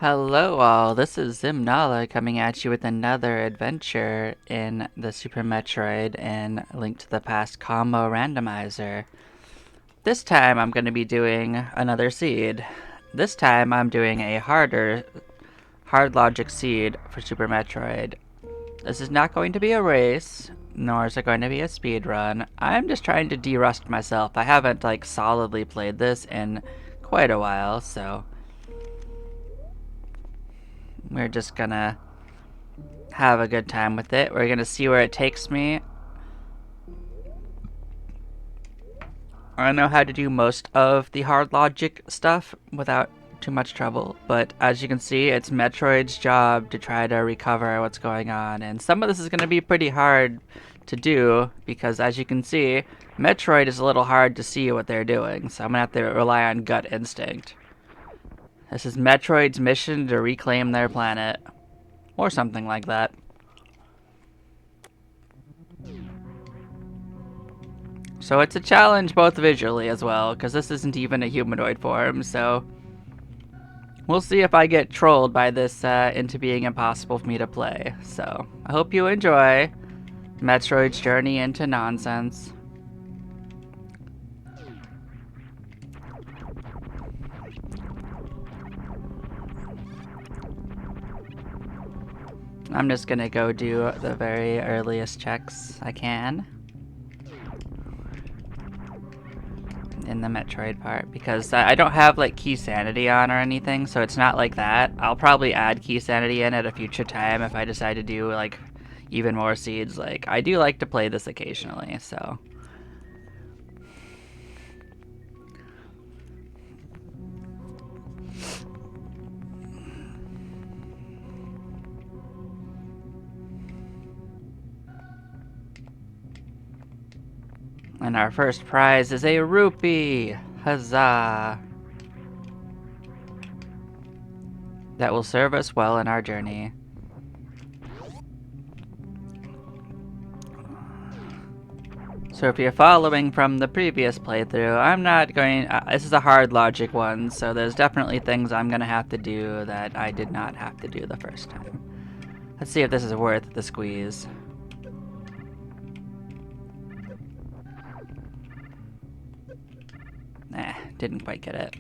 Hello all, this is Zimnala coming at you with another adventure in the Super Metroid and Link to the Past combo randomizer. This time I'm going to be doing another seed. This time I'm doing a hard logic seed for Super Metroid. This is not going to be a race, nor is it going to be a speed run. I'm just trying to de-rust myself. I haven't solidly played this in quite a while, so we're just gonna have a good time with it. We're gonna see where it takes me. I know how to do most of the hard logic stuff without too much trouble, but as you can see, it's Metroid's job to try to recover what's going on, and some of this is going to be pretty hard to do because, as you can see, Metroid is a little hard to see what they're doing, so I'm going to have to rely on gut instinct. This is Metroid's mission to reclaim their planet, or something like that. So it's a challenge both visually as well, because this isn't even a humanoid form, so we'll see if I get trolled by this into being impossible for me to play. So I hope you enjoy Metroid's journey into nonsense. I'm just gonna go do the very earliest checks I can in the Metroid part, because I don't have key sanity on or anything, so it's not like that. I'll probably add key sanity in at a future time if I decide to do even more seeds. I do like to play this occasionally, so and our first prize is a rupee! Huzzah! That will serve us well in our journey. So if you're following from the previous playthrough, I'm not going... this is a hard logic one, so there's definitely things I'm going to have to do that I did not have to do the first time. Let's see if this is worth the squeeze. Nah, didn't quite get it.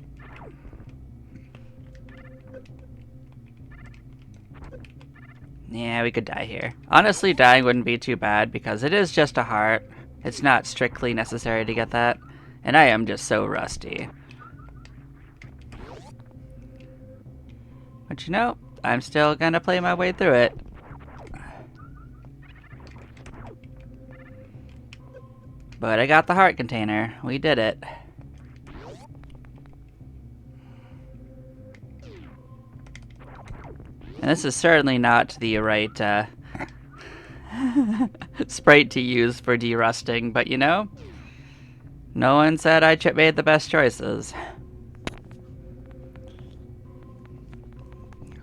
Yeah, we could die here. Honestly, dying wouldn't be too bad because it is just a heart. It's not strictly necessary to get that. And I am just so rusty. But you know, I'm still gonna play my way through it. But I got the heart container. We did it. And this is certainly not the right sprite to use for derusting, but you know, no one said I made the best choices.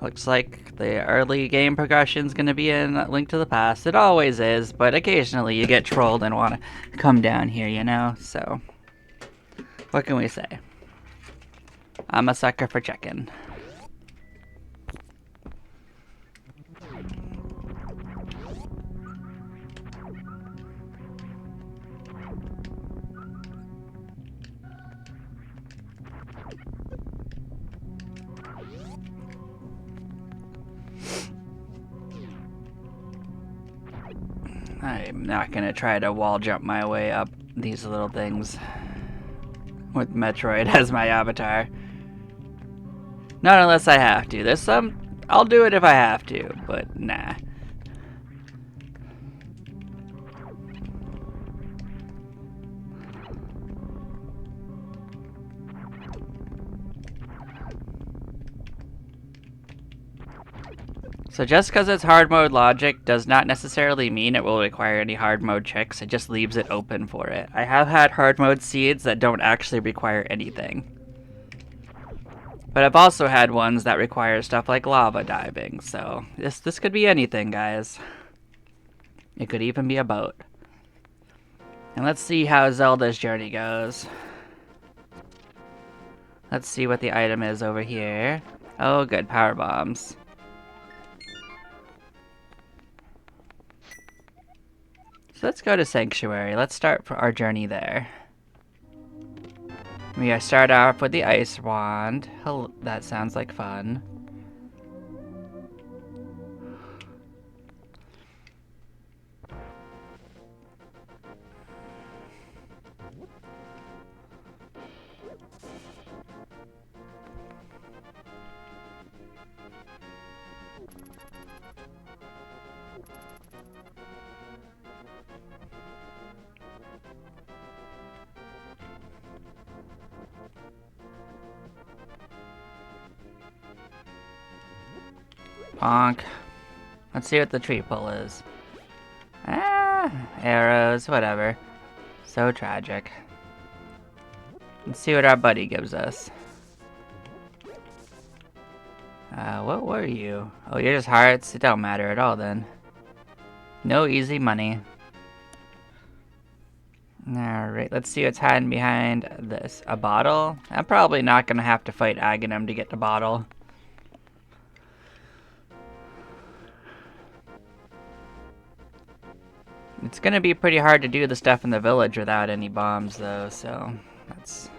Looks like the early game progression's gonna be in Link to the Past. It always is, but occasionally you get trolled and want to come down here, you know? So, what can we say? I'm a sucker for checking. I'm not gonna try to wall jump my way up these little things with Metroid as my avatar. Not unless I have to. There's some... I'll do it if I have to, but nah. So just because it's hard mode logic does not necessarily mean it will require any hard mode checks. It just leaves it open for it. I have had hard mode seeds that don't actually require anything. But I've also had ones that require stuff like lava diving, so this could be anything, guys. It could even be a boat. And let's see how Zelda's journey goes. Let's see what the item is over here. Oh, good. Power bombs. So let's go to Sanctuary. Let's start our journey there. We start off with the Ice Wand. That sounds like fun. Honk. Let's see what the tree pull is. Ah, arrows, whatever. So tragic. Let's see what our buddy gives us. What were you? Oh, you're just hearts? It don't matter at all then. No easy money. Alright, let's see what's hiding behind this. A bottle? I'm probably not gonna have to fight Aghanim to get the bottle. It's gonna be pretty hard to do the stuff in the village without any bombs though, so that's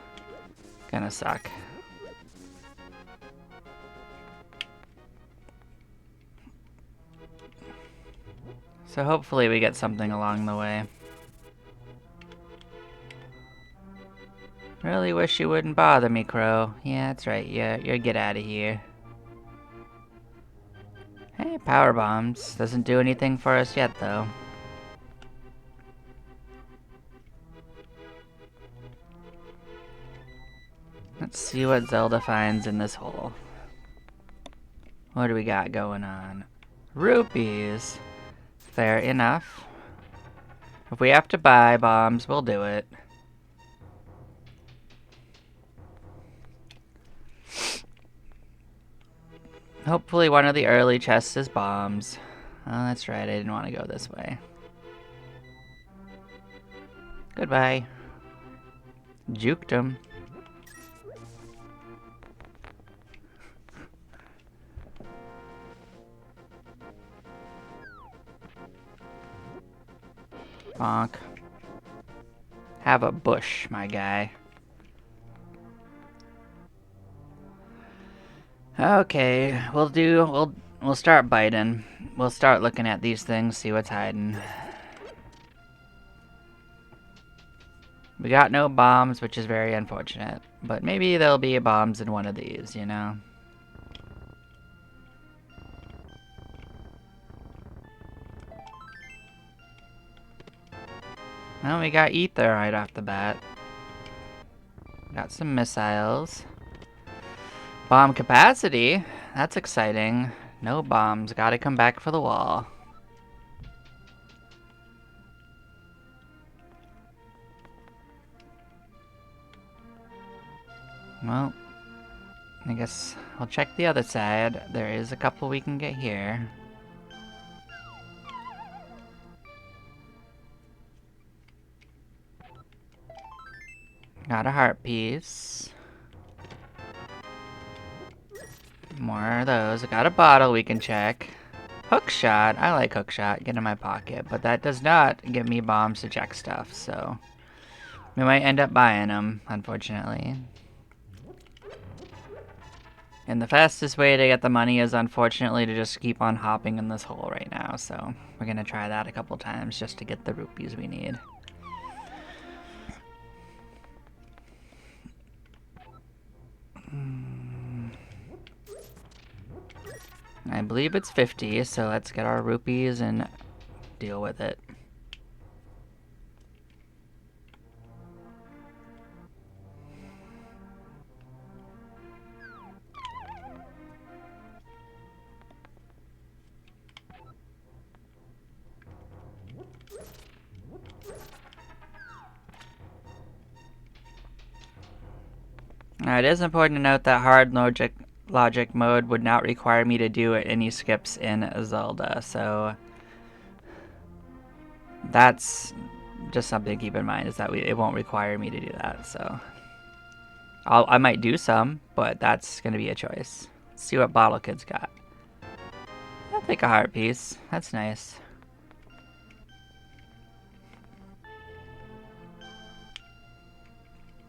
gonna suck. So hopefully we get something along the way. Really wish you wouldn't bother me, Crow. Yeah, that's right. You're get out of here. Hey, power bombs. Doesn't do anything for us yet, though. Let's see what Zelda finds in this hole. What do we got going on? Rupees. Fair enough. If we have to buy bombs, we'll do it. Hopefully one of the early chests is bombs. Oh, that's right. I didn't want to go this way. Goodbye. Juked him. Bonk. Have a bush, my guy. Okay, we'll start biting. We'll start looking at these things, see what's hiding. We got no bombs, which is very unfortunate. But maybe there'll be bombs in one of these, you know? Well, we got ether right off the bat. Got some missiles. Bomb capacity? That's exciting. No bombs. Gotta come back for the wall. Well, I guess I'll check the other side. There is a couple we can get here. Got a heart piece. More of those. I got a bottle we can check. Hookshot. I like hookshot. Get in my pocket. But that does not give me bombs to check stuff, so we might end up buying them, unfortunately. And the fastest way to get the money is unfortunately to just keep on hopping in this hole right now, so we're gonna try that a couple times just to get the rupees we need. I believe it's 50, so let's get our rupees and deal with it. Now, it is important to note that hard logic mode would not require me to do any skips in Zelda, so that's just something to keep in mind, is that it won't require me to do that, so I might do some, but that's going to be a choice. Let's see what Bottle Kid's got. I'll take a heart piece. That's nice.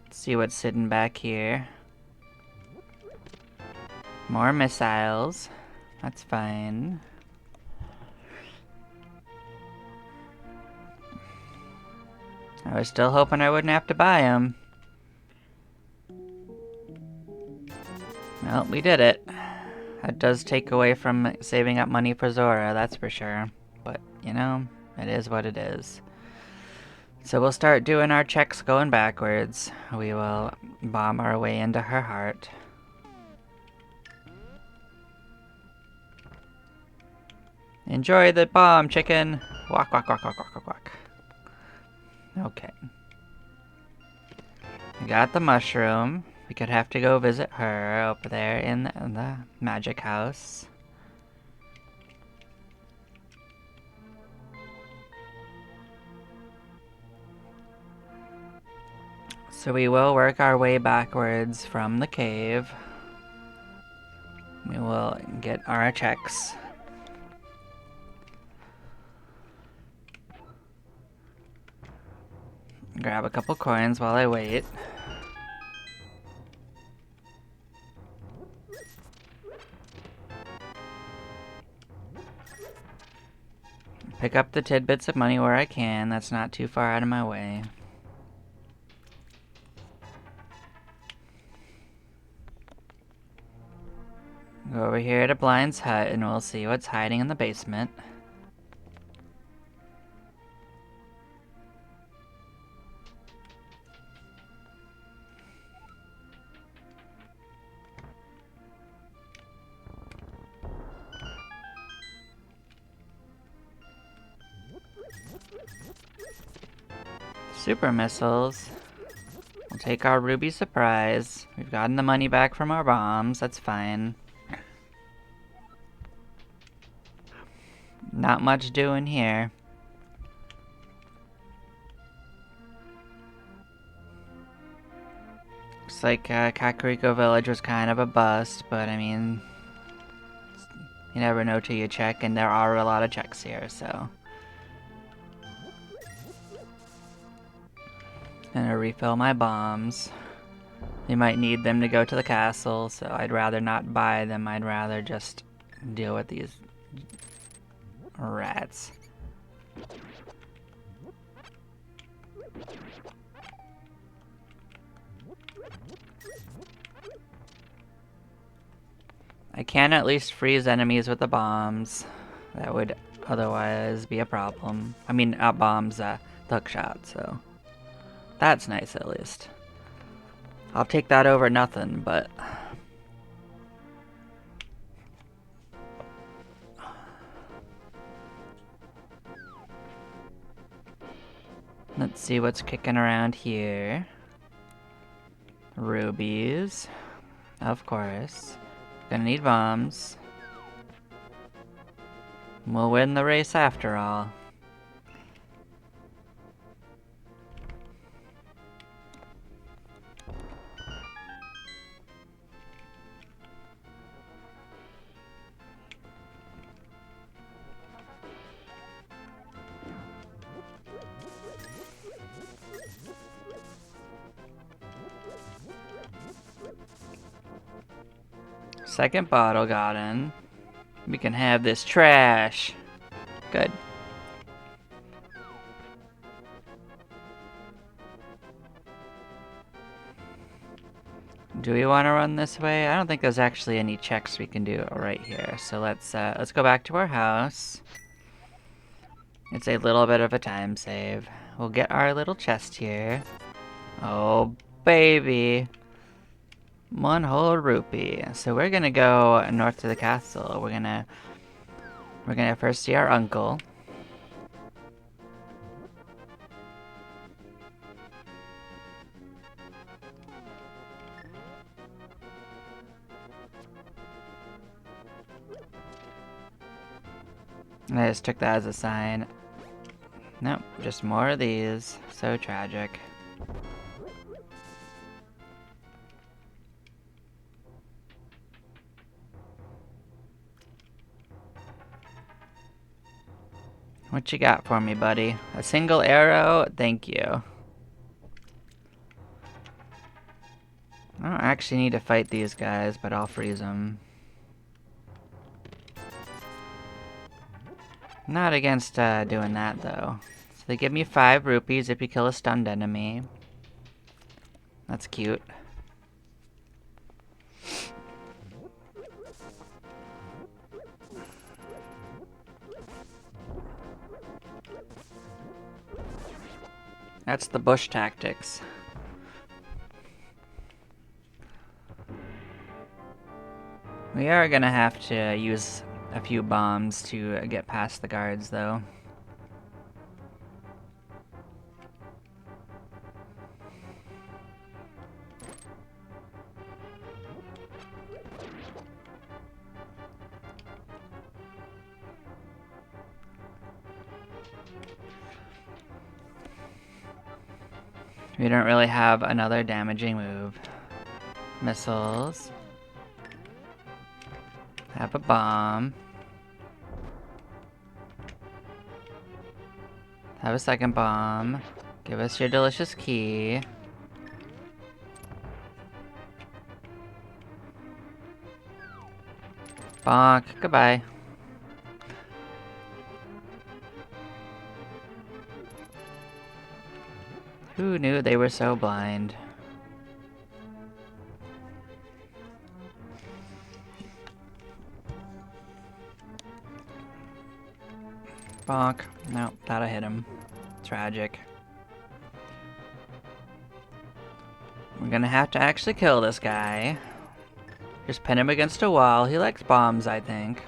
Let's see what's sitting back here. More missiles. That's fine. I was still hoping I wouldn't have to buy them. Well, we did it. That does take away from saving up money for Zora, that's for sure. But, you know, it is what it is. So we'll start doing our checks going backwards. We will bomb our way into her heart. Enjoy the bomb, chicken! Walk, walk, walk, walk, walk, walk, walk. Okay. We got the mushroom. We could have to go visit her over there in the magic house. So we will work our way backwards from the cave. We will get our checks. Grab a couple coins while I wait. Pick up the tidbits of money where I can. That's not too far out of my way. Go over here to Blind's hut and we'll see what's hiding in the basement. Super missiles. We'll take our ruby surprise. We've gotten the money back from our bombs. That's fine. Not much doing here. Looks like Kakariko Village was kind of a bust, but I mean, you never know till you check, and there are a lot of checks here, so. Gonna refill my bombs. We might need them to go to the castle, so I'd rather not buy them. I'd rather just deal with these rats. I can at least freeze enemies with the bombs. That would otherwise be a problem. I mean, not bombs, the hook shot, so. That's nice, at least. I'll take that over nothing, but... Let's see what's kicking around here. Rubies. Of course. Gonna need bombs. We'll win the race after all. Second bottle got in. We can have this trash. Good. Do we want to run this way? I don't think there's actually any checks we can do right here. So let's go back to our house. It's a little bit of a time save. We'll get our little chest here. Oh, baby. One whole rupee. So we're gonna go north to the castle. We're gonna first see our uncle. I just took that as a sign. Nope, just more of these. So tragic. What you got for me, buddy? A single arrow? Thank you. I don't actually need to fight these guys, but I'll freeze them. Not against doing that, though. So they give me 5 rupees if you kill a stunned enemy. That's cute. That's the bush tactics. We are gonna have to use a few bombs to get past the guards, though. We don't really have another damaging move. Missiles. Have a bomb. Have a second bomb. Give us your delicious key. Bonk. Goodbye. Who knew they were so blind? Bonk. Nope, thought I hit him. Tragic. We're gonna have to actually kill this guy. Just pin him against a wall. He likes bombs, I think.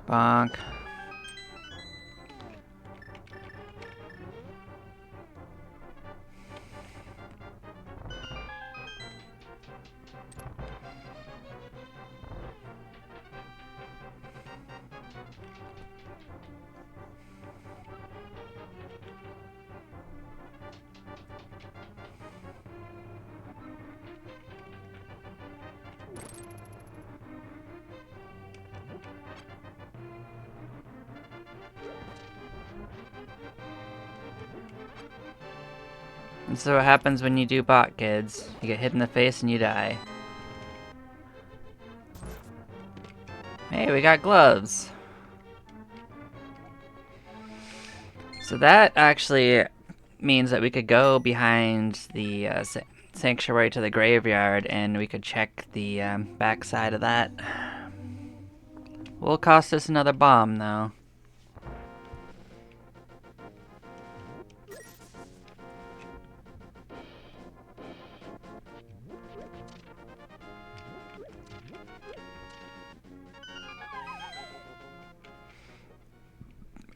Bonk. And so what happens when you do bot, kids? You get hit in the face and you die. Hey, we got gloves. So that actually means that we could go behind the sanctuary to the graveyard and we could check the backside of that. Will cost us another bomb, though.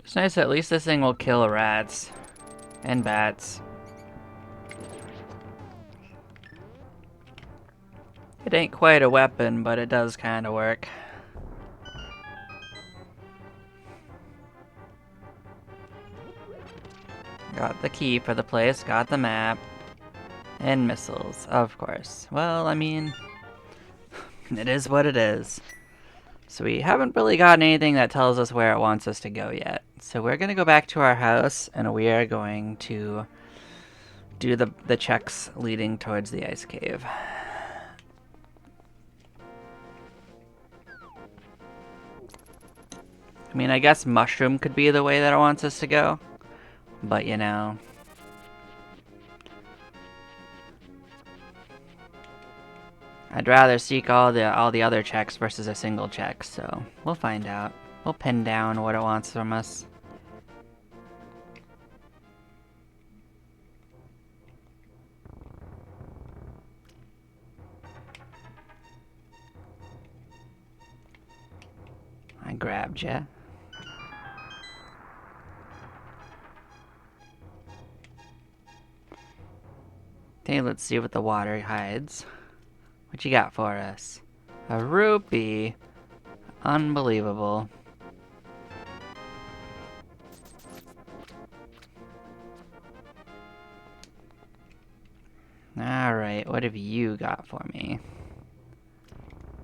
It's nice, at least this thing will kill rats and bats. It ain't quite a weapon, but it does kind of work. Got the key for the place, got the map. And missiles, of course. Well, I mean, it is what it is. So we haven't really gotten anything that tells us where it wants us to go yet. So we're going to go back to our house, and we are going to do the checks leading towards the ice cave. I mean, I guess mushroom could be the way that it wants us to go. But, you know, I'd rather seek all the other checks versus a single check, so we'll find out. We'll pin down what it wants from us. I grabbed ya. Okay, let's see what the water hides. What you got for us? A rupee. Unbelievable. Alright, what have you got for me?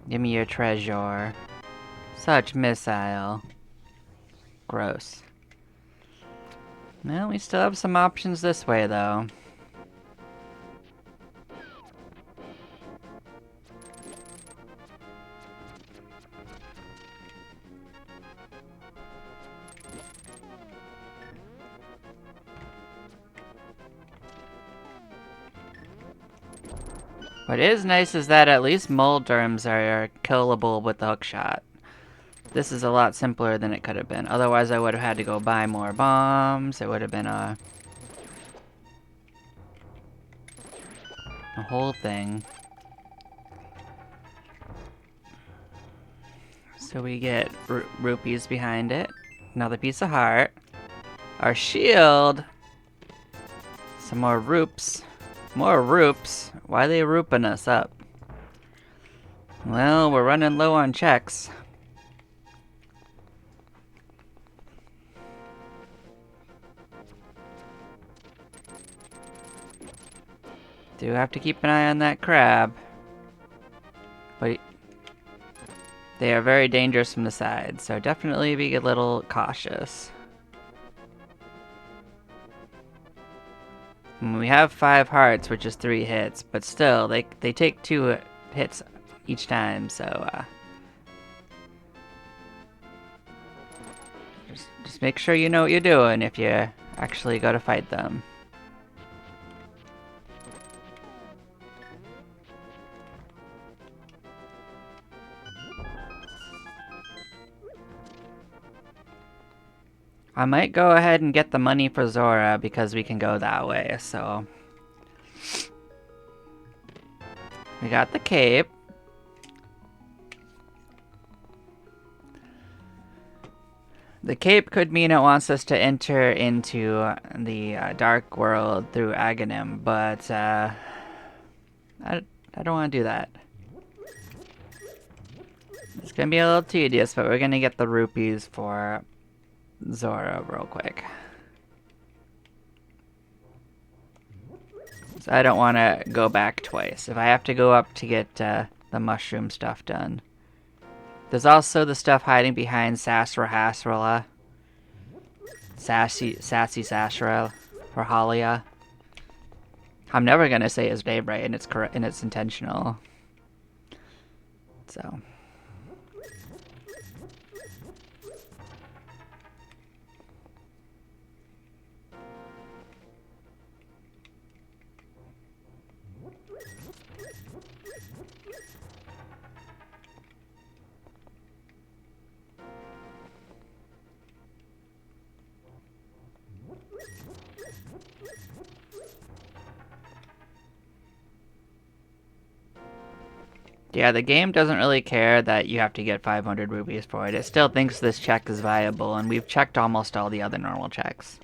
Give me your treasure. Such missile. Gross. Well, we still have some options this way, though. What is nice is that at least Moldurms are killable with the hookshot. This is a lot simpler than it could have been. Otherwise, I would have had to go buy more bombs. It would have been a whole thing. So we get rupees behind it. Another piece of heart. Our shield. Some more roops. More roops. Why are they rooping us up? Well, we're running low on checks. Do have to keep an eye on that crab. But they are very dangerous from the side, so definitely be a little cautious. And we have 5 hearts, which is 3 hits, but still, they take 2 hits each time, so just make sure you know what you're doing if you actually go to fight them. I might go ahead and get the money for Zora because we can go that way, so. We got the cape. The cape could mean it wants us to enter into the dark world through Aghanim, but I don't want to do that. It's going to be a little tedious, but we're going to get the rupees for Zora real quick. So I don't want to go back twice. If I have to go up to get the mushroom stuff done. There's also the stuff hiding behind Sassy Sasra or Halia. I'm never gonna say his name right, and it's correct, and it's intentional. So. Yeah, the game doesn't really care that you have to get 500 rupees for it. It still thinks this check is viable, and we've checked almost all the other normal checks.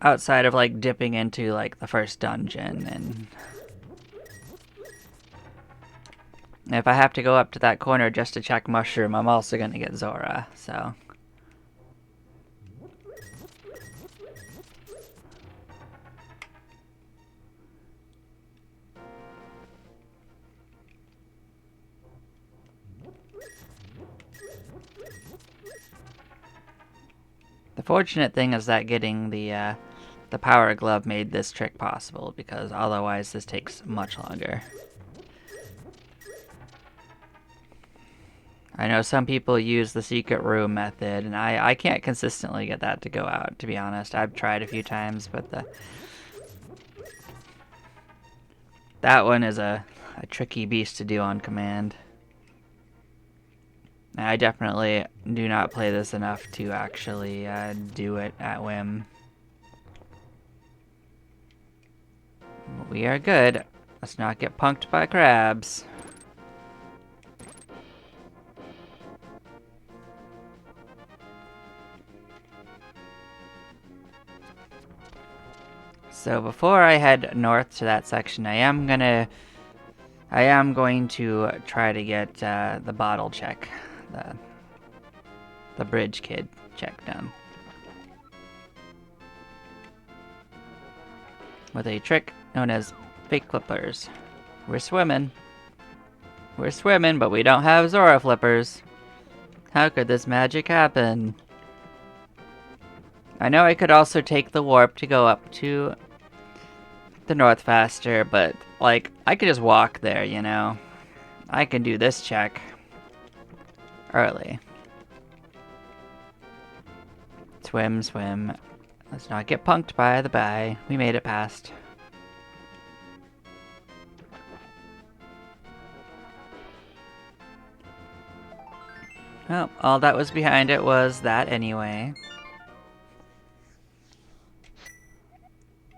Outside of, like, dipping into, like, the first dungeon, and if I have to go up to that corner just to check Mushroom, I'm also gonna get Zora, so. The fortunate thing is that getting the power glove made this trick possible, because otherwise this takes much longer. I know some people use the secret room method, and I can't consistently get that to go out, to be honest. I've tried a few times, but that one is a tricky beast to do on command. I definitely do not play this enough to actually do it at whim. We are good. Let's not get punked by crabs. So before I head north to that section, I am going to try to get the bottle check, the bridge kid check done. with a trick known as fake flippers. We're swimming. We're swimming, but we don't have Zora flippers. How could this magic happen? I know I could also take the warp to go up to the north faster, but, like, I could just walk there, you know? I can do this check early. Swim, swim. Let's not get punked by the bye. We made it past. Well, all that was behind it was that anyway.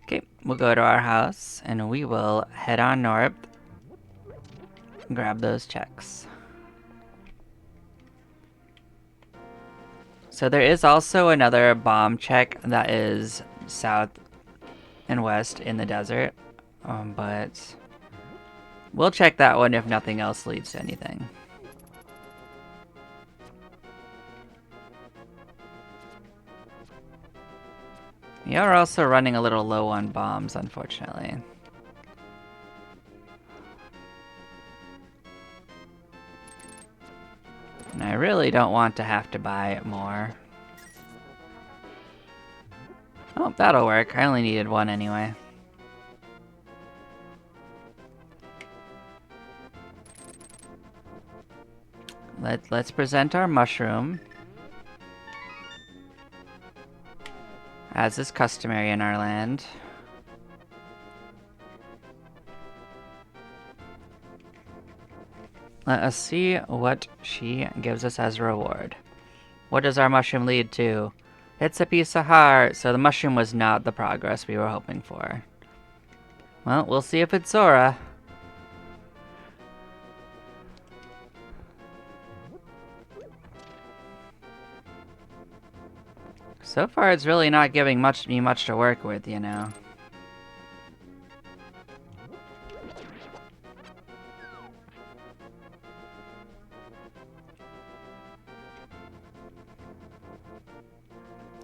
Okay, we'll go to our house and we will head on north. Grab those checks. So there is also another bomb check that is south and west in the desert, but we'll check that one if nothing else leads to anything. We are also running a little low on bombs, unfortunately. And I really don't want to have to buy more. Oh, that'll work. I only needed one anyway. Let's present our mushroom. As is customary in our land. Let us see what she gives us as a reward. What does our mushroom lead to? It's a piece of heart, so the mushroom was not the progress we were hoping for. Well, we'll see if it's Zora. So far, it's really not giving me much to work with, you know.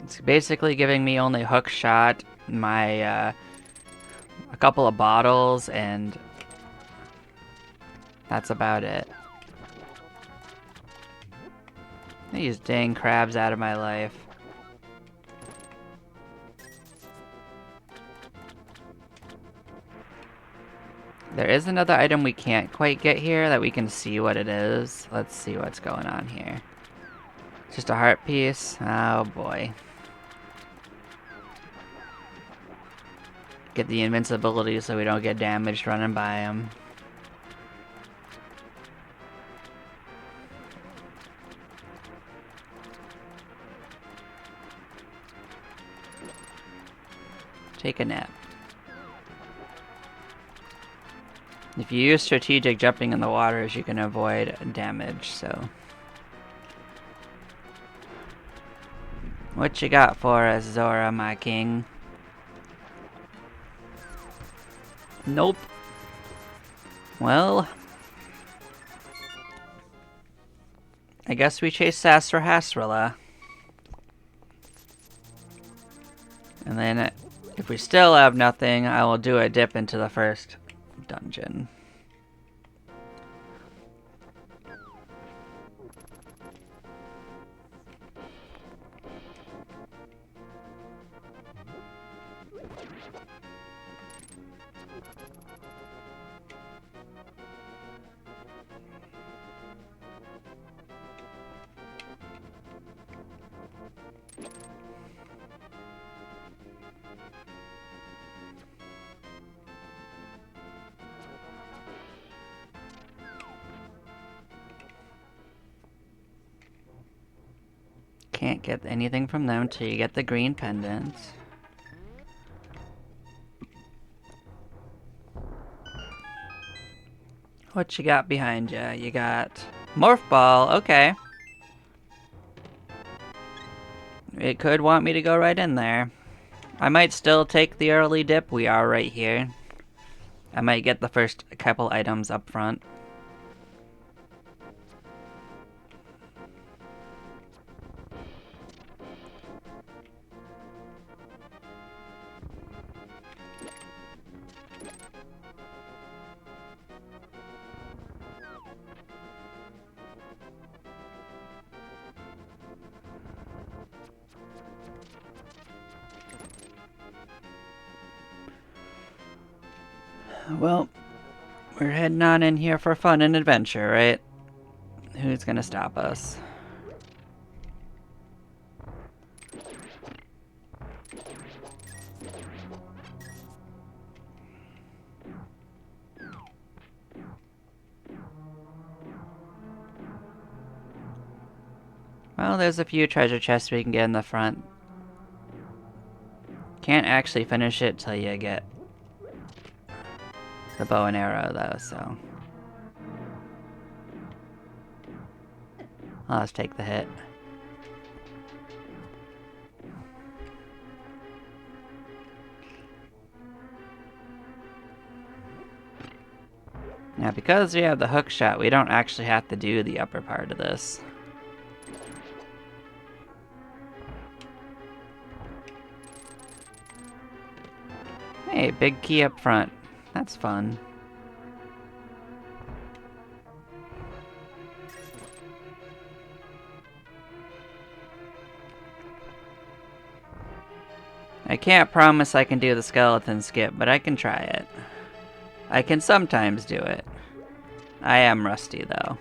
It's basically giving me only hook shot, my a couple of bottles, and that's about it. These dang crabs out of my life. There is another item we can't quite get here that we can see what it is. Let's see what's going on here. Just a heart piece? Oh boy. Get the invincibility so we don't get damaged running by him. Take a nap. If you use strategic jumping in the waters, you can avoid damage, so. What you got for us, Zora, my king? Nope. Well, I guess we chase Sasra Hasrilla. And then, if we still have nothing, I will do a dip into the first dungeon. Can't get anything from them till you get the green pendants. What you got behind you? You got Morph Ball, okay. It could want me to go right in there. I might still take the early dip, we are right here. I might get the first couple items up front. Well, we're heading on in here for fun and adventure, right? Who's gonna stop us? Well, there's a few treasure chests we can get in the front. Can't actually finish it till you get the bow and arrow, though, so. I'll just take the hit. Now, because we have the hook shot, we don't actually have to do the upper part of this. Hey, big key up front. That's fun. I can't promise I can do the skeleton skip, but I can try it. I can sometimes do it. I am rusty, though.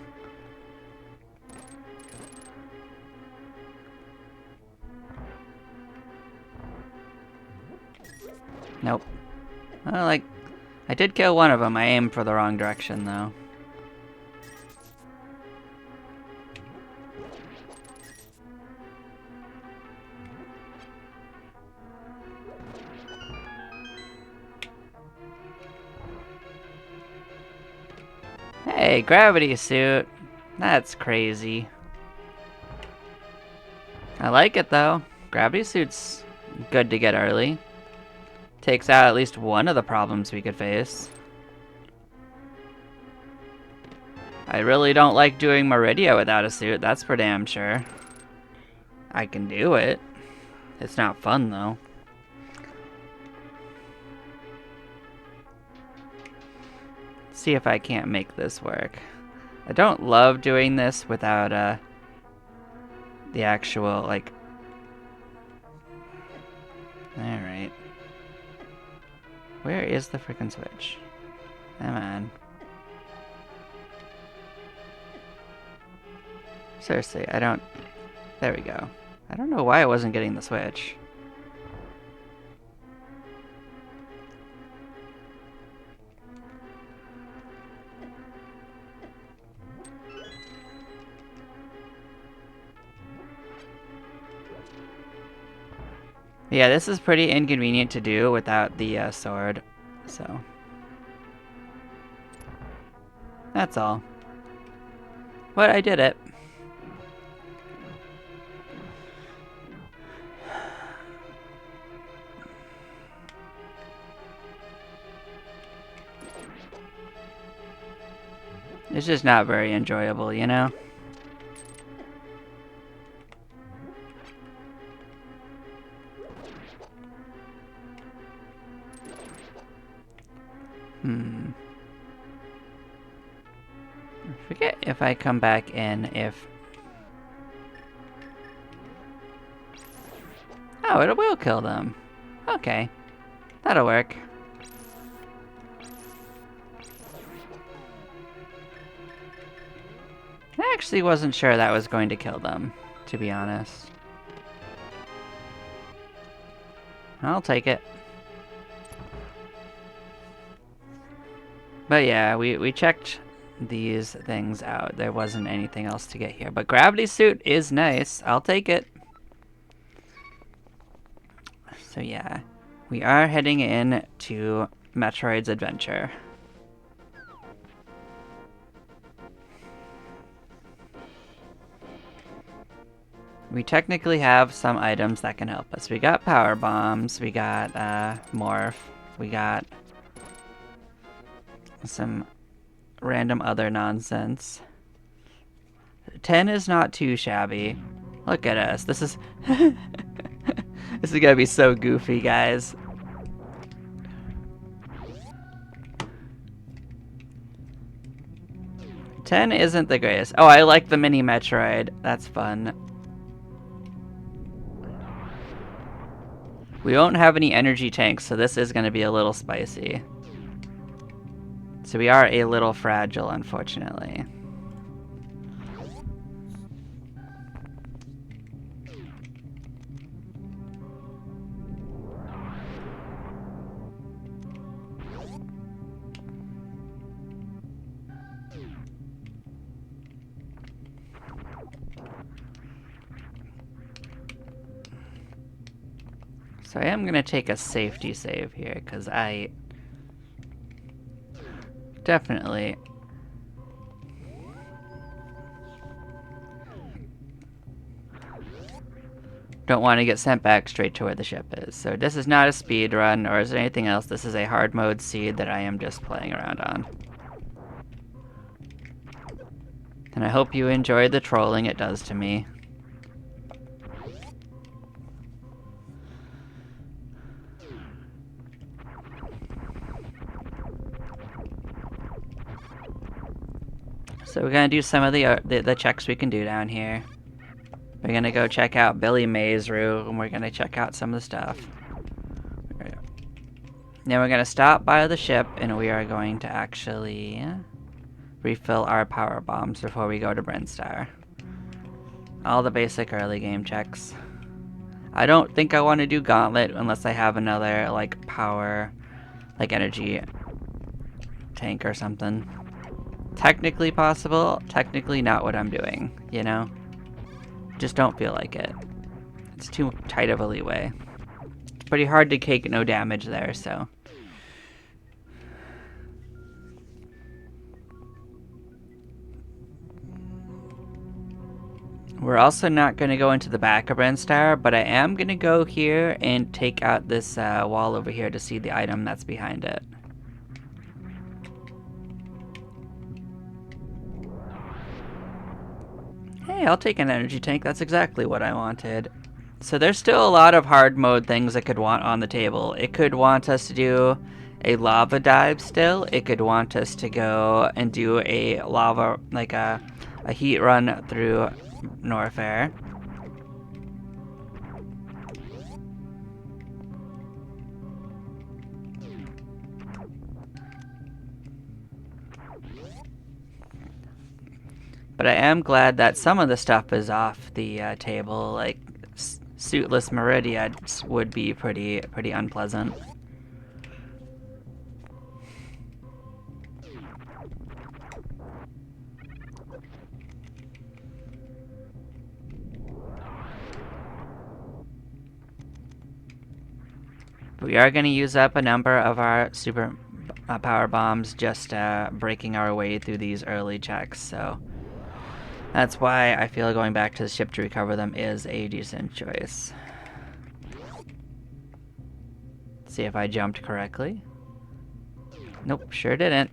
Nope. Well, like, I did kill one of them. I aimed for the wrong direction, though. Hey, gravity suit. That's crazy. I like it, though. Gravity suit's good to get early. Takes out at least one of the problems we could face. I really don't like doing Meridia without a suit, that's for damn sure. I can do it. It's not fun, though. See if I can't make this work. I don't love doing this without the actual, like... Alright. Where is the frickin' switch? Come on. Seriously, I don't... There we go. I don't know why I wasn't getting the switch. Yeah, this is pretty inconvenient to do without the sword, so... That's all. But I did it. It's just not very enjoyable, you know? I forget if I come back in if... Oh, it will kill them. Okay. That'll work. I actually wasn't sure that was going to kill them, to be honest. I'll take it. But yeah, we checked these things out. There wasn't anything else to get here. But gravity suit is nice. I'll take it. So yeah, we are heading in to Metroid's adventure. We technically have some items that can help us. We got power bombs, we got morph, we got some random other nonsense. 10 is not too shabby. Look at us. This is this is gonna be so goofy, guys. Ten isn't the greatest. Oh, I like the mini Metroid. That's fun. We won't have any energy tanks, so this is gonna be a little spicy. So we are a little fragile, unfortunately. So I am going to take a safety save here, because I definitely don't want to get sent back straight to where the ship is. So this is not a speed run, or is it anything else. This is a hard mode seed that I am just playing around on. And I hope you enjoy the trolling it does to me. So we're gonna do some of the checks we can do down here. We're gonna go check out Billy May's room, and we're gonna check out some of the stuff. Then we're gonna stop by the ship, and we are going to actually refill our power bombs before we go to Brinstar. All the basic early game checks. I don't think I want to do Gauntlet unless I have another like power, like energy tank or something. Technically possible, technically not what I'm doing, you know? Just don't feel like it. It's too tight of a leeway. It's pretty hard to take no damage there, so. We're also not going to go into the back of Brinstar, but I am going to go here and take out this wall over here to see the item that's behind it. Hey, I'll take an energy tank. That's exactly what I wanted. So there's still a lot of hard mode things it could want on the table. It could want us to do a lava dive still. It could want us to go and do a lava, like a heat run through Norfair. But I am glad that some of the stuff is off the table, like suitless Meridia would be pretty unpleasant. We are going to use up a number of our super power bombs just breaking our way through these early checks, so that's why I feel going back to the ship to recover them is a decent choice. See if I jumped correctly. Nope, sure didn't.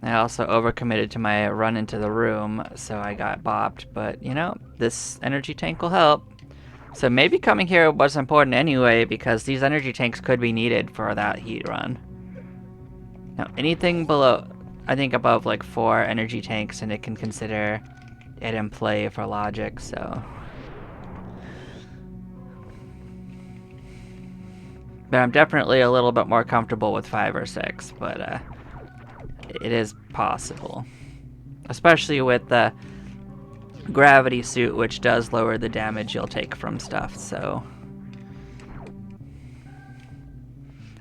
I also overcommitted to my run into the room, so I got bopped, but you know, this energy tank will help. So maybe coming here was important anyway, because these energy tanks could be needed for that heat run. Now, anything below, I think above like 4 energy tanks, and it can consider it in play for logic, so. But I'm definitely a little bit more comfortable with 5 or 6, but it is possible. Especially with the gravity suit, which does lower the damage you'll take from stuff, so.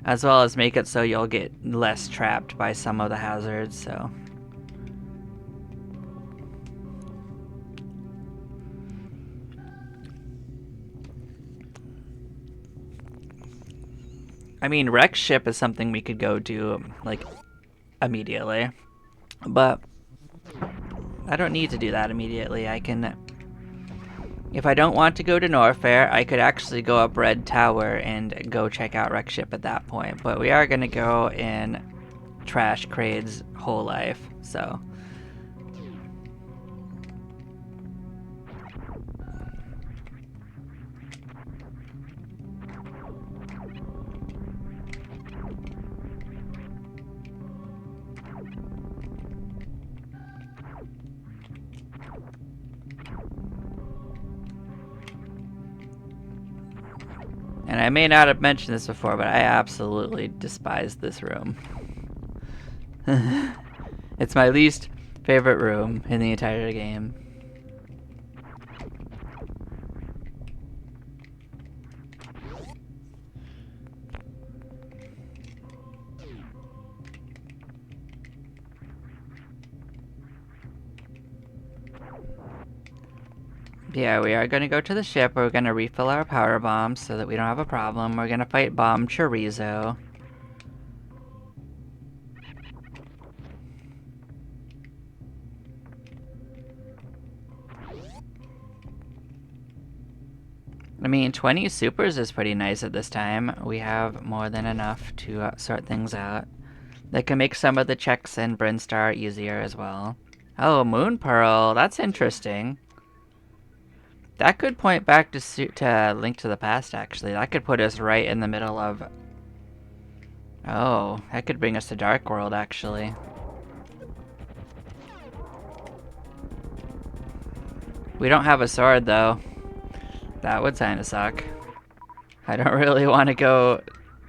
As well as make it so you'll get less trapped by some of the hazards, so. I mean, wreck ship is something we could go do, like, immediately. But I don't need to do that immediately. I can... If I don't want to go to Norfair, I could actually go up Red Tower and go check out wreck ship at that point. But we are going to go in trash Kraid's whole life, so... And I may not have mentioned this before, but I absolutely despise this room. It's my least favorite room in the entire game. Yeah, we are going to go to the ship. We're going to refill our power bombs so that we don't have a problem. We're going to fight Bomb Chorizo. I mean, 20 supers is pretty nice at this time. We have more than enough to sort things out. That can make some of the checks in Brinstar easier as well. Oh, Moon Pearl. That's interesting. That could point back to Link to the Past, actually. That could put us right in the middle of... Oh, that could bring us to Dark World, actually. We don't have a sword, though. That would kinda suck. I don't really want to go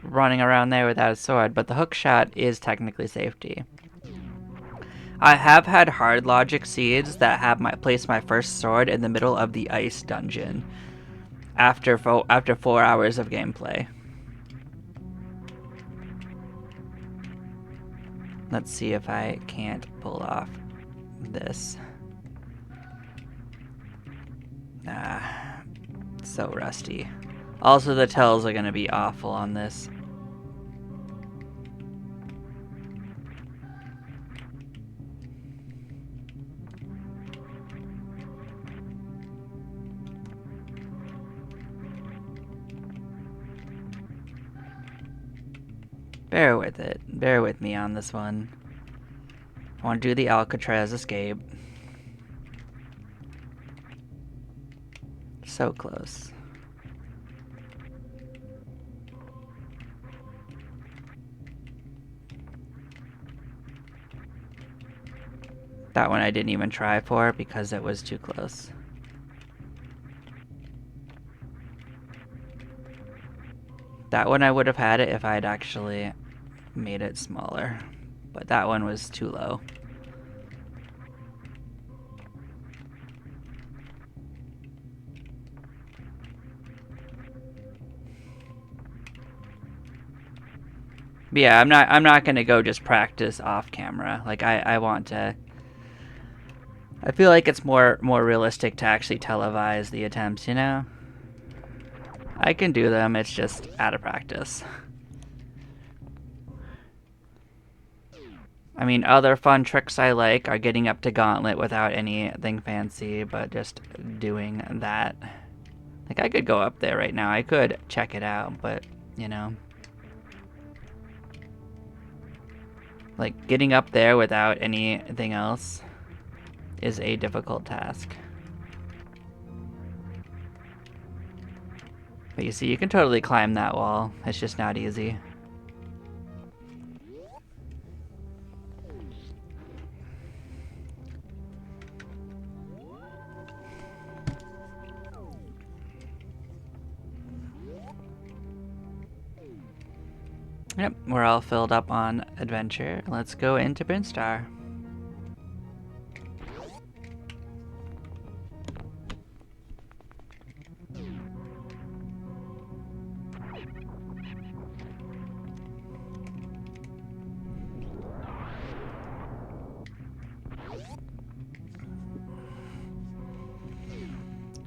running around there without a sword, but the hook shot is technically safety. I have had hard logic seeds that have placed my first sword in the middle of the ice dungeon after 4 hours of gameplay. Let's see if I can't pull off this. Ah, so rusty. Also, the tells are going to be awful on this. Bear with it. Bear with me on this one. I want to do the Alcatraz escape. So close. That one I didn't even try for because it was too close. That one I would have had it if I had actually made it smaller, but that one was too low. But yeah, I'm not gonna go just practice off camera. Like I want to. I feel like it's more realistic to actually televise the attempts, you know? I can do them, it's just out of practice. I mean, other fun tricks I like are getting up to Gauntlet without anything fancy, but just doing that. Like, I could go up there right now, I could check it out, but, you know. Like, getting up there without anything else is a difficult task. But you see, you can totally climb that wall. It's just not easy. Yep, we're all filled up on adventure. Let's go into Brinstar.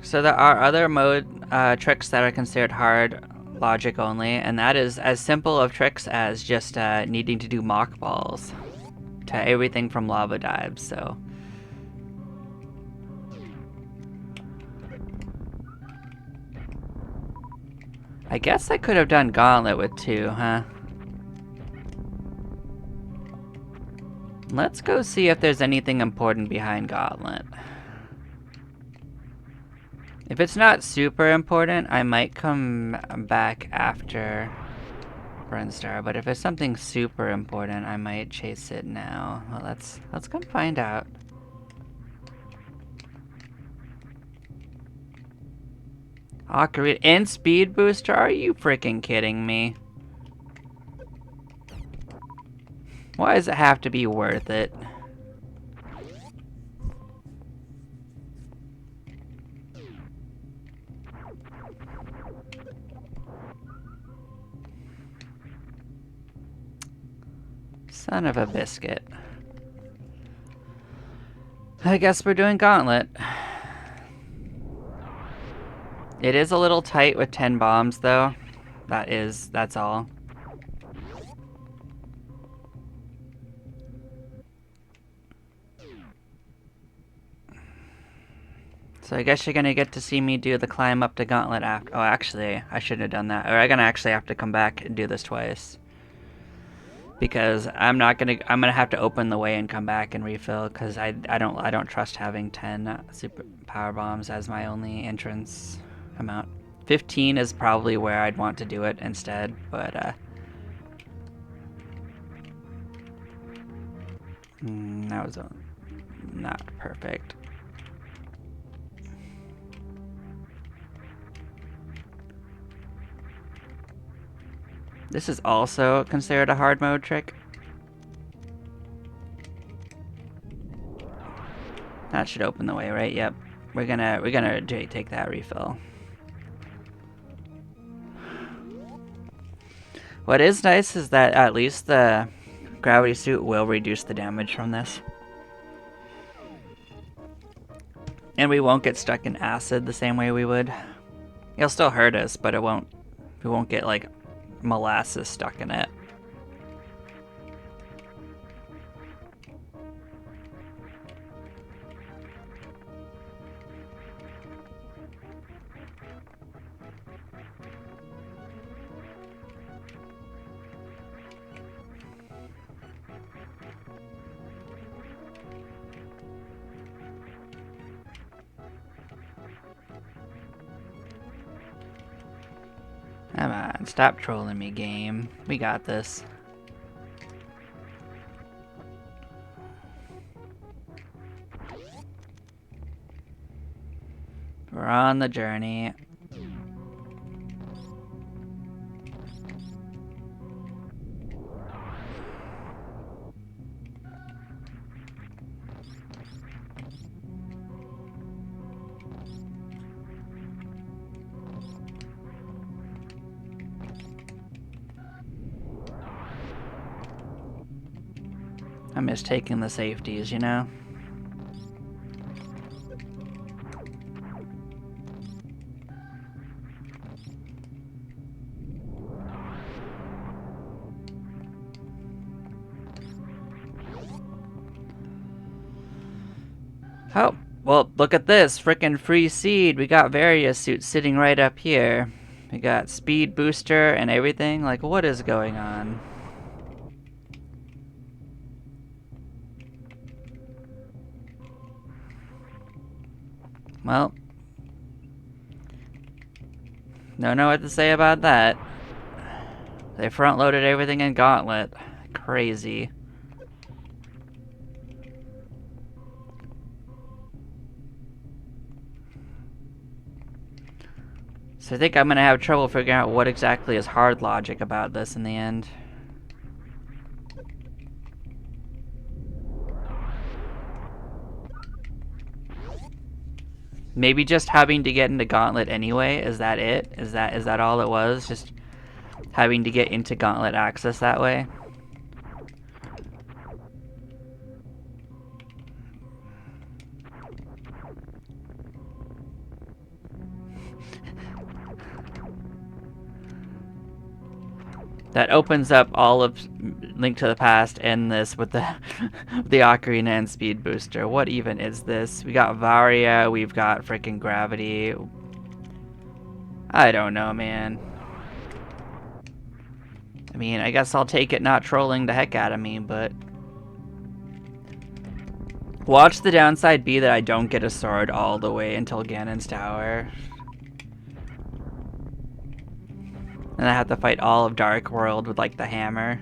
So there are other tricks that are considered hard logic only, and that is as simple of tricks as just needing to do mock balls to everything from lava dives, so. I guess I could have done Gauntlet with 2, huh? Let's go see if there's anything important behind Gauntlet. If it's not super important, I might come back after Brinstar, but if it's something super important, I might chase it now. Well, let's come find out. Ocarina and Speed Booster? Are you freaking kidding me? Why does it have to be worth it? Son of a biscuit. I guess we're doing Gauntlet. It is a little tight with 10 bombs, though. That's all. So I guess you're gonna get to see me do the climb up to Gauntlet after. Oh, actually, I shouldn't have done that. Or I'm gonna actually have to come back and do this twice. Because I'm gonna have to open the way and come back and refill, because I don't trust having 10 super power bombs as my only entrance amount. 15 is probably where I'd want to do it instead, but that was not perfect. This is also considered a hard mode trick. That should open the way, right? Yep. We're gonna take that refill. What is nice is that at least the gravity suit will reduce the damage from this. And we won't get stuck in acid the same way we would. It'll still hurt us, but we won't get like molasses stuck in it. Come on, stop trolling me, game. We got this. We're on the journey. I'm just taking the safeties, you know? Oh, well, look at this. Frickin' free seed. We got various suits sitting right up here. We got speed booster and everything. Like, what is going on? Well, don't know what to say about that. They front-loaded everything in Gauntlet. Crazy. So I think I'm gonna have trouble figuring out what exactly is hard logic about this in the end. Maybe just having to get into Gauntlet anyway. Is that it? Is that all it was? Just having to get into Gauntlet access that way? That opens up all of Link to the Past and this with the the Ocarina and Speed Booster. What even is this? We got Varia, we've got freaking Gravity. I don't know, man. I mean, I guess I'll take it not trolling the heck out of me, but... Watch the downside be that I don't get a sword all the way until Ganon's Tower. And I have to fight all of Dark World with, like, the hammer.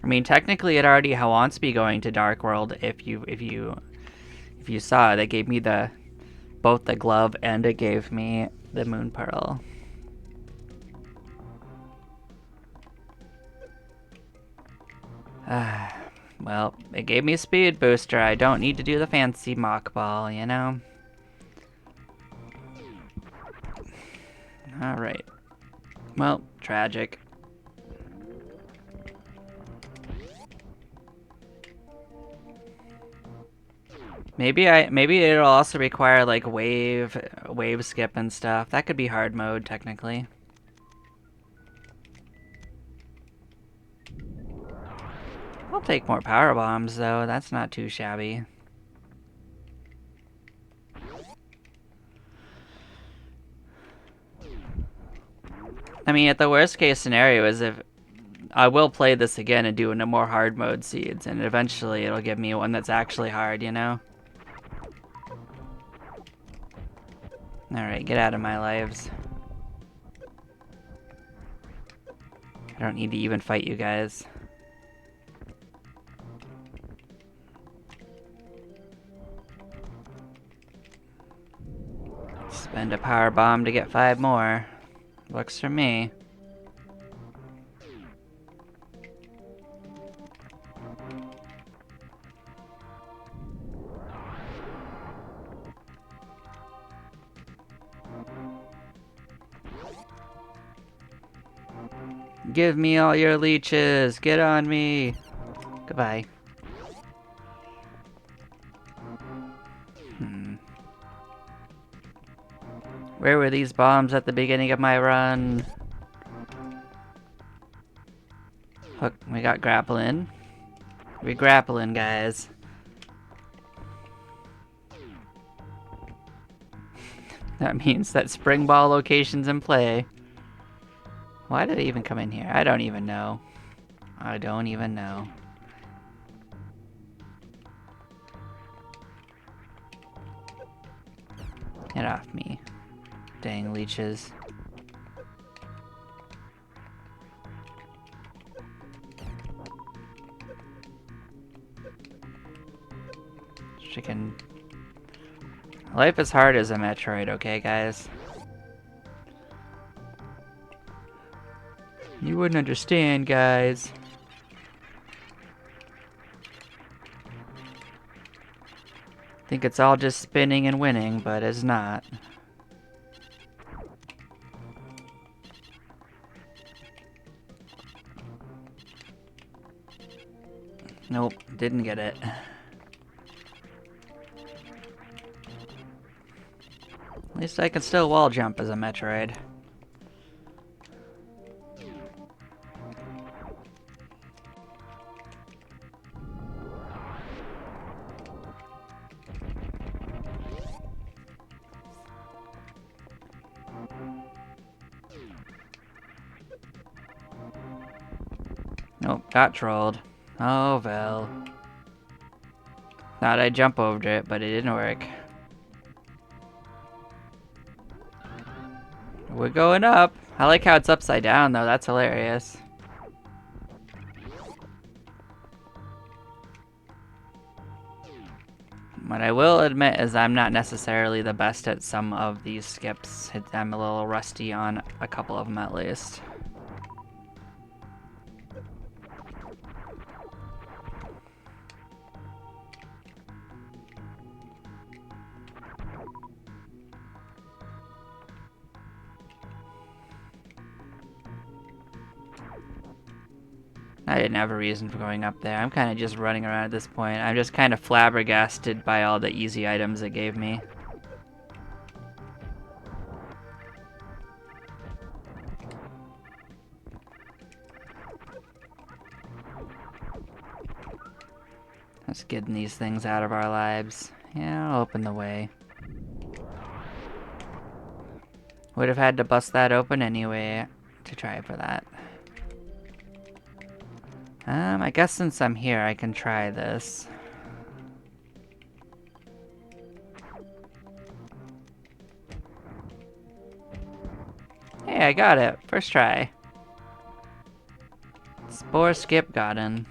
I mean, technically, it already wants me going to Dark World. If you saw it, it gave me both the glove and it gave me the moon pearl. Well, it gave me a speed booster. I don't need to do the fancy mock ball, you know? Alright. Well, tragic. Maybe it'll also require like wave skip and stuff. That could be hard mode technically. I'll take more power bombs though. That's not too shabby. I mean, at the worst case scenario is if I will play this again and do a more hard mode seeds, and eventually it'll give me one that's actually hard, you know? Alright, get out of my lives. I don't need to even fight you guys. Spend a power bomb to get 5 more. Works for me. Give me all your leeches! Get on me! Goodbye. Where were these bombs at the beginning of my run? Look, we got grappling. We grappling, guys. That means that spring ball location's in play. Why did it even come in here? I don't even know. I don't even know. Get off me. Dang leeches. Chicken. Life is hard as a Metroid, okay, guys? You wouldn't understand, guys. Think it's all just spinning and winning, but it's not. Nope, didn't get it. At least I can still wall jump as a Metroid. Nope, got trolled. Oh, well. Thought I'd jump over it, but it didn't work. We're going up. I like how it's upside down, though. That's hilarious. What I will admit is I'm not necessarily the best at some of these skips. I'm a little rusty on a couple of them at least. I didn't have a reason for going up there. I'm kind of just running around at this point. I'm just kind of flabbergasted by all the easy items it gave me. Let's get these things out of our lives. Yeah, I'll open the way. Would have had to bust that open anyway to try for that. I guess since I'm here, I can try this. Hey, I got it. First try. Spore skip gotten.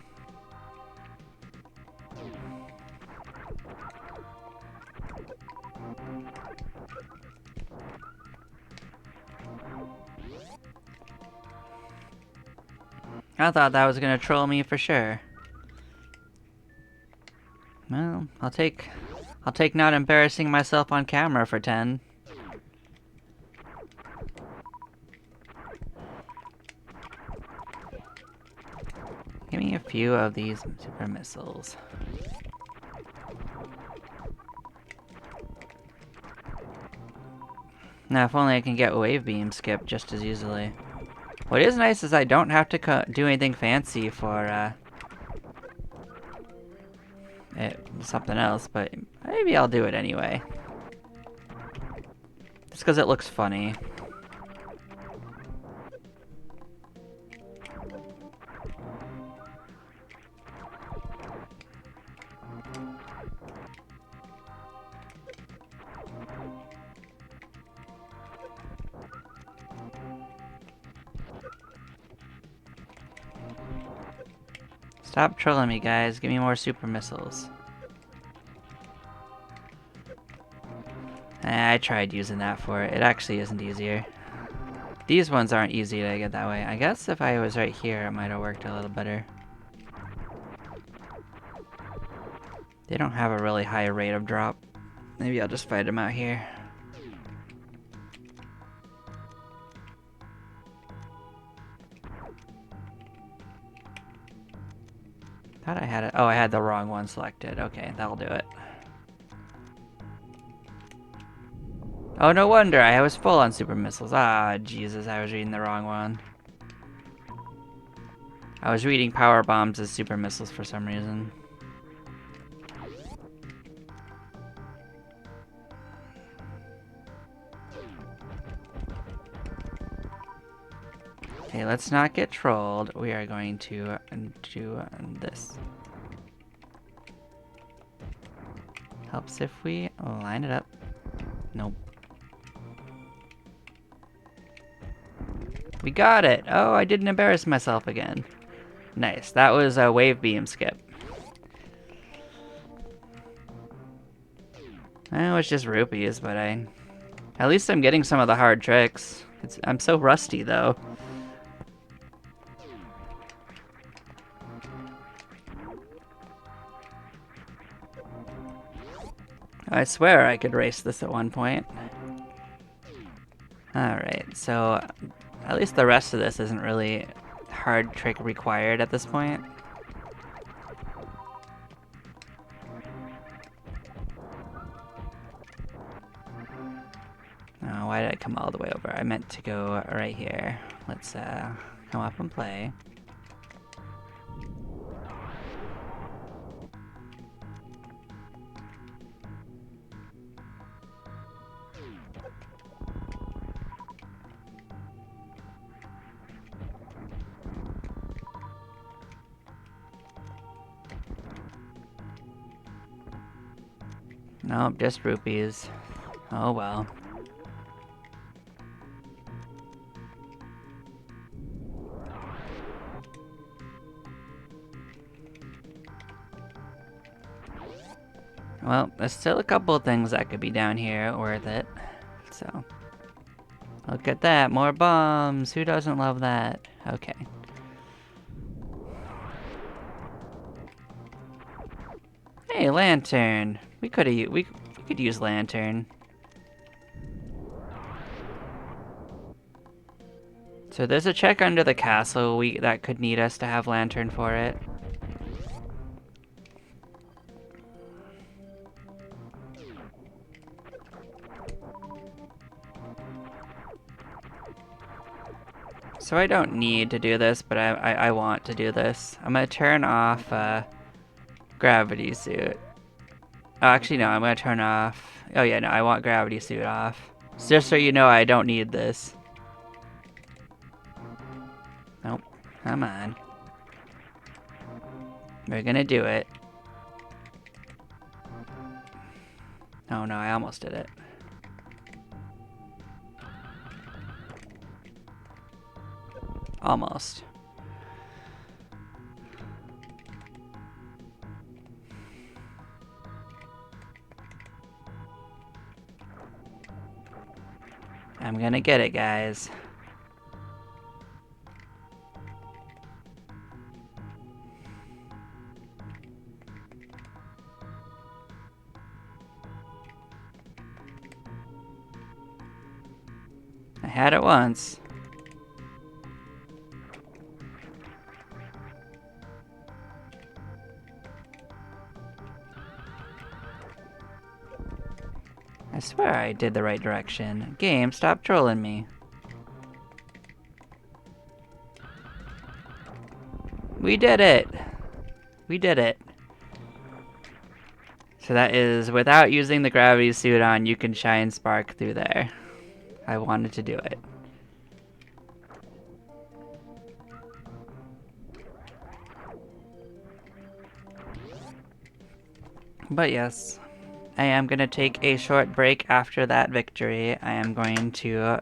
I thought that was gonna troll me for sure. Well, I'll take not embarrassing myself on camera for 10. Give me a few of these super missiles. Now, if only I can get wave beam skip just as easily. What is nice is I don't have to do anything fancy for something else, but maybe I'll do it anyway. Just because it looks funny. Stop trolling me, guys. Give me more super missiles. I tried using that for it. It actually isn't easier. These ones aren't easy to get that way. I guess if I was right here, it might have worked a little better. They don't have a really high rate of drop. Maybe I'll just fight them out here. Thought I had it. Oh, I had the wrong one selected. Okay, that'll do it. Oh, no wonder. I was full on super missiles. Ah, Jesus, I was reading the wrong one. I was reading power bombs as super missiles for some reason. Okay, let's not get trolled. We are going to do this. Helps if we line it up. Nope. We got it! Oh, I didn't embarrass myself again. Nice. That was a wave beam skip. It was just rupees, but at least I'm getting some of the hard tricks. I'm so rusty, though. I swear I could race this at one point. Alright, so at least the rest of this isn't really hard trick required at this point. Oh, why did I come all the way over? I meant to go right here. Let's come up and play. Nope, just rupees. Oh well. Well, there's still a couple of things that could be down here worth it. So, look at that, more bombs. Who doesn't love that? Okay. Hey, lantern. We could use lantern. So there's a check under the castle that could need us to have lantern for it. So I don't need to do this, but I want to do this. I'm gonna turn off gravity suit. Oh, actually no, I'm gonna turn off. Oh yeah, no, I want gravity suit off. Just so you know, I don't need this. Nope, come on. We're gonna do it. Oh no, I almost did it. Almost. I'm gonna get it, guys. had it once. I swear I did the right direction. Game, stop trolling me. We did it! We did it. So that is, without using the gravity suit on, you can shine spark through there. I wanted to do it. But yes, I am going to take a short break after that victory. I am going to